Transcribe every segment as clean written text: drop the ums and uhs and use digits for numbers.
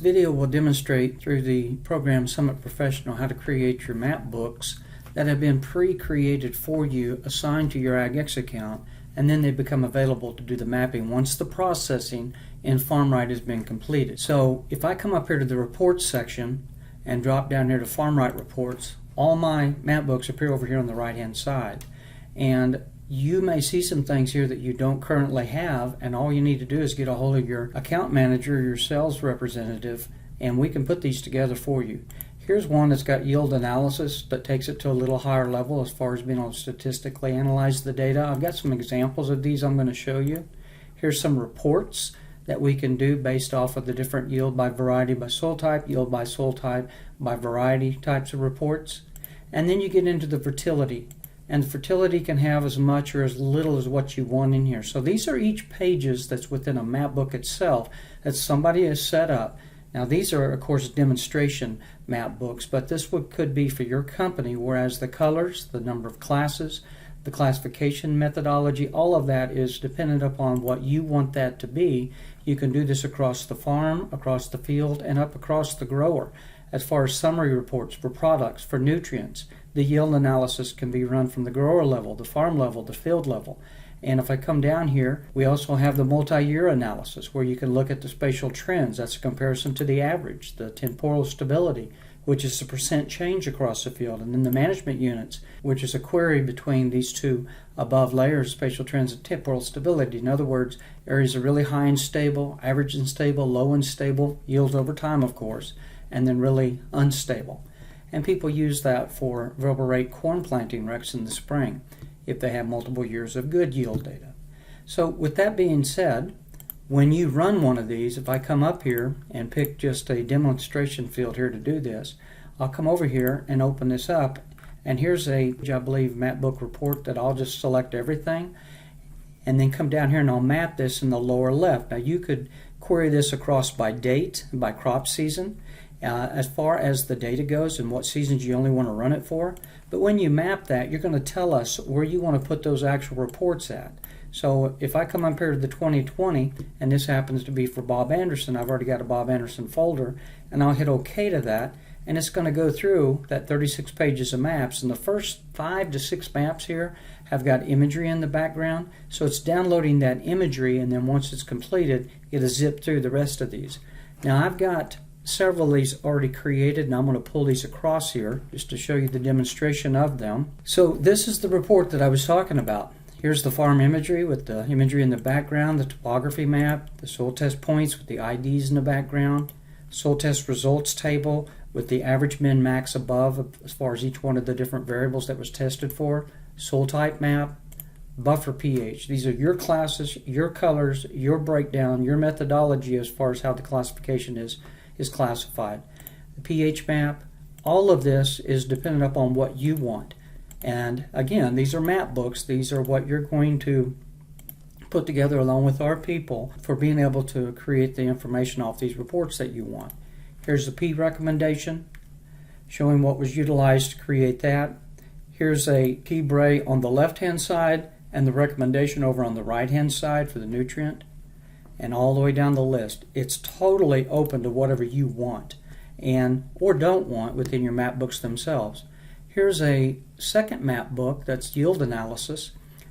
This video will demonstrate through the program Summit Professional how to create your map books that have been pre-created for you, assigned to your AgX account, and then they become available to do the mapping once the processing in FarmRight has been completed. So if I come up here to the reports section and drop down here to FarmRight reports, all my map books appear over here on the right hand side. And you may see some things here that you don't currently have, and all you need to do is get a hold of your account manager, your sales representative, and we can put these together for you. Here's one that's got yield analysis that takes it to a little higher level as far as being able to statistically analyze the data. I've got some examples of these I'm going to show you. Here's some reports that we can do based off of the different yield by variety by soil type, yield by soil type by variety types of reports. And then you get into the fertility. And fertility can have as much or as little as what you want in here. So these are each pages that's within a map book itself that somebody has set up. Now these are of course demonstration map books, but this could be for your company, whereas the colors, the number of classes, the classification methodology, all of that is dependent upon what you want that to be. You can do this across the farm, across the field, and up across the grower. As far as summary reports for products, for nutrients, the yield analysis can be run from the grower level, the farm level, the field level. And if I come down here, we also have the multi-year analysis where you can look at the spatial trends. That's a comparison to the average, the temporal stability, which is the percent change across the field, and then the management units, which is a query between these two above layers, spatial trends and temporal stability. In other words, areas are really high and stable, average and stable, low and stable, yields over time of course, and then really unstable. And people use that for variable rate corn planting recs in the spring if they have multiple years of good yield data. So with that being said, when you run one of these, if I come up here and pick just a demonstration field here to do this, I'll come over here and open this up, and here's a, I believe, Mapbook report that I'll just select everything and then come down here and I'll map this in the lower left. Now you could query this across by date, by crop season, as far as the data goes and what seasons you only want to run it for. But when you map that, you're going to tell us where you want to put those actual reports at. So if I come up here to the 2020, and this happens to be for Bob Anderson, I've already got a Bob Anderson folder, and I'll hit OK to that, and it's going to go through that 36 pages of maps, and the first 5 to 6 maps here have got imagery in the background, so it's downloading that imagery, and then once it's completed, it'll zip through the rest of these. Now I've got several of these already created, and I'm going to pull these across here just to show you the demonstration of them. So this is the report that I was talking about. Here's the farm imagery with the imagery in the background, the topography map, the soil test points with the IDs in the background, soil test results table with the average, min, max above as far as each one of the different variables that was tested for, soil type map, buffer pH. These are your classes, your colors, your breakdown, your methodology as far as how the classification is classified. The pH map, all of this is dependent upon what you want. And again, these are map books. These are what you're going to put together along with our people for being able to create the information off these reports that you want. Here's the P recommendation showing what was utilized to create that. Here's a key bray on the left hand side and the recommendation over on the right hand side for the nutrient, and all the way down the list. It's totally open to whatever you want and or don't want within your map books themselves. Here's a second map book that's yield analysis,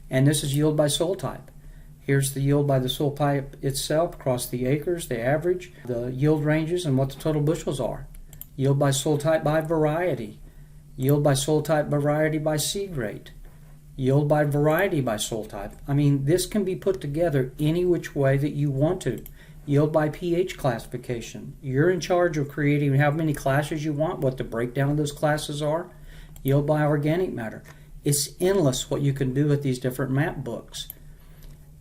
and this is yield by soil type. Here's the yield by the soil type itself across the acres, the average, the yield ranges, and what the total bushels are. Yield by soil type by variety. Yield by soil type variety by seed rate. Yield by variety by soil type. I mean, this can be put together any which way that you want to. Yield by pH classification. You're in charge of creating how many classes you want, what the breakdown of those classes are. Yield by organic matter. It's endless what you can do with these different map books.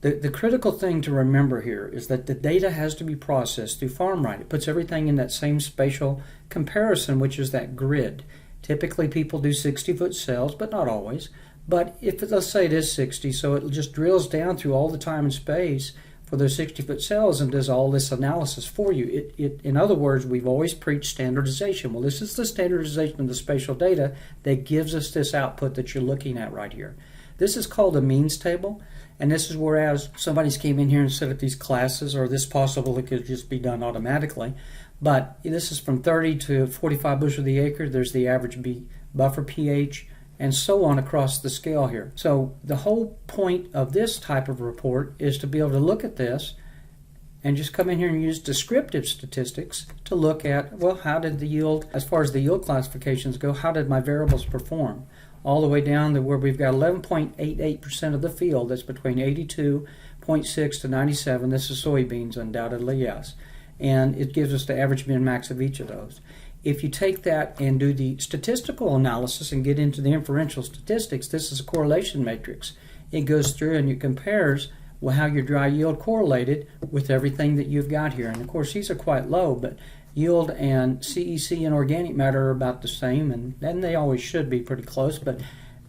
The critical thing to remember here is that the data has to be processed through FarmRight. It puts everything in that same spatial comparison, which is that grid. Typically people do 60-foot cells, but not always. But if, let's say it is 60, so it just drills down through all the time and space for those 60-foot cells and does all this analysis for you. In other words, we've always preached standardization. Well, this is the standardization of the spatial data that gives us this output that you're looking at right here. This is called a means table, and this is whereas somebody's came in here and set up these classes, or this possibly could just be done automatically. But this is from 30 to 45 bushel to the acre. There's the average buffer pH, and so on across the scale here. So the whole point of this type of report is to be able to look at this and just come in here and use descriptive statistics to look at, well, how did the yield, as far as the yield classifications go, how did my variables perform? All the way down to where we've got 11.88% of the field that's between 82.6 to 97. This is soybeans, undoubtedly, yes. And it gives us the average min-max of each of those. If you take that and do the statistical analysis and get into the inferential statistics, this is a correlation matrix. It goes through and it compares how your dry yield correlated with everything that you've got here. And of course, these are quite low, but yield and CEC and organic matter are about the same, and they always should be pretty close, but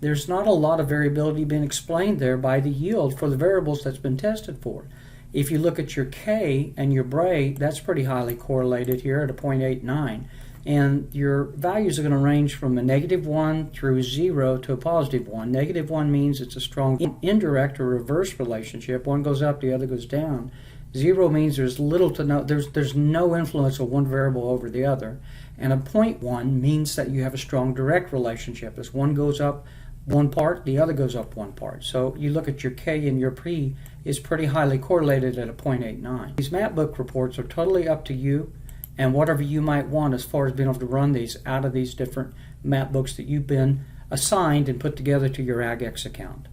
there's not a lot of variability being explained there by the yield for the variables that's been tested for. If you look at your K and your Bray, that's pretty highly correlated here at a 0.89. And your values are going to range from a -1 through 0 to a +1. -1 means it's a strong indirect or reverse relationship. One goes up, the other goes down. 0 means there's little to no, there's no influence of one variable over the other. And a 0.1 means that you have a strong direct relationship. As one goes up one part, the other goes up one part. So you look at your K and your P is pretty highly correlated at a 0.89. These Mapbook reports are totally up to you and whatever you might want as far as being able to run these out of these different map books that you've been assigned and put together to your AgX account.